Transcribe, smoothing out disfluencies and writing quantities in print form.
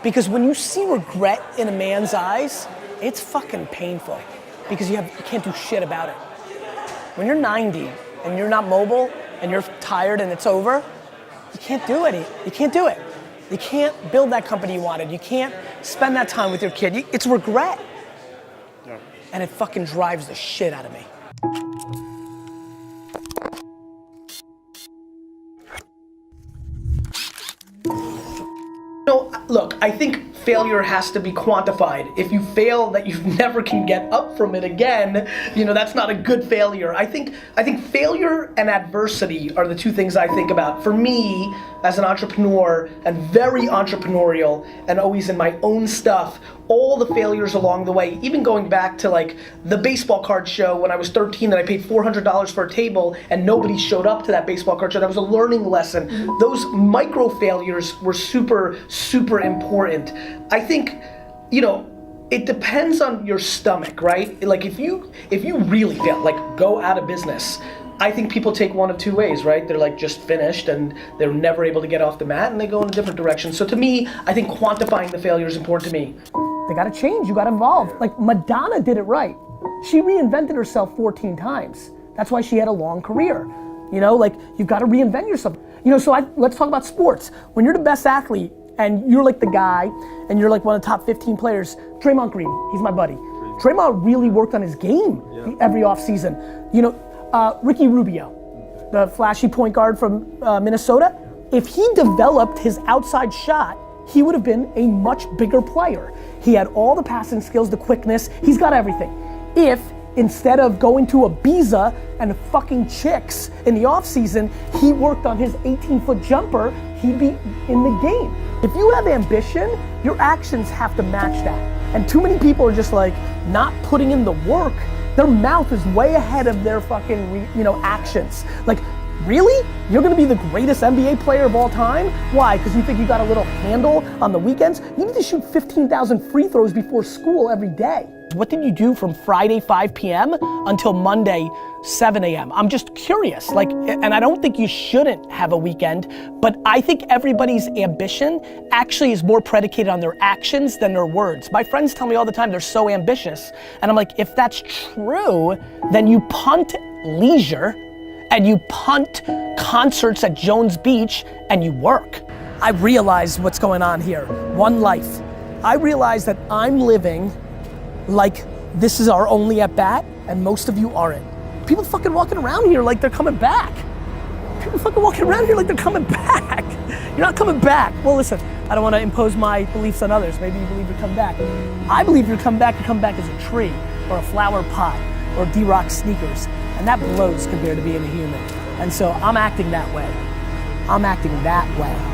Because when you see regret in a man's eyes, it's fucking painful because you can't do shit about it. When you're 90 and you're not mobile and you're tired and it's over, you can't do it. You can't do it. You can't build that company you wanted. You can't spend that time with your kid. It's regret. Yeah. And it fucking drives the shit out of me. Look, I think failure has to be quantified. If you fail that you never can get up from it again, that's not a good failure. I think failure and adversity are the two things I think about. For me, as an entrepreneur and very entrepreneurial and always in my own stuff, all the failures along the way, even going back to like the baseball card show when I was 13 and I paid $400 for a table and nobody showed up to that baseball card show. That was a learning lesson. Those micro failures were super, super important. I think, it depends on your stomach, right? Like if you really fail, like go out of business, I think people take one of two ways, right? They're like just finished and they're never able to get off the mat and they go in a different direction. So to me, I think quantifying the failure is important to me. They gotta change, you gotta evolve. Like Madonna did it right. She reinvented herself 14 times. That's why she had a long career. You've gotta reinvent yourself. Let's talk about sports. When you're the best athlete and you're like the guy and you're like one of the top 15 players, Draymond Green, he's my buddy. Draymond really worked on his game every off season. Ricky Rubio, the flashy point guard from Minnesota, if he developed his outside shot, he would have been a much bigger player. He had all the passing skills, the quickness, he's got everything. If instead of going to Ibiza and fucking chicks in the off season, he worked on his 18-foot jumper, he'd be in the game. If you have ambition, your actions have to match that. And too many people are just like not putting in the work. Their mouth is way ahead of their fucking, actions. Like, really? You're gonna be the greatest NBA player of all time? Why? Because you think you got a little handle on the weekends? You need to shoot 15,000 free throws before school every day. What did you do from Friday 5 p.m. until Monday 7 a.m.? I'm just curious, and I don't think you shouldn't have a weekend, but I think everybody's ambition actually is more predicated on their actions than their words. My friends tell me all the time they're so ambitious, and I'm like, if that's true, then you punt leisure, and you punt concerts at Jones Beach, and you work. I realize what's going on here. One life. I realize that I'm living like this is our only at bat, and most of you aren't. People fucking walking around here like they're coming back. People fucking walking around here like they're coming back. You're not coming back. Well, listen, I don't want to impose my beliefs on others. Maybe you believe you're coming back. I believe you're coming back as a tree, or a flower pot, or D-Rock sneakers. And that blows compared to being a human. And so I'm acting that way. I'm acting that way.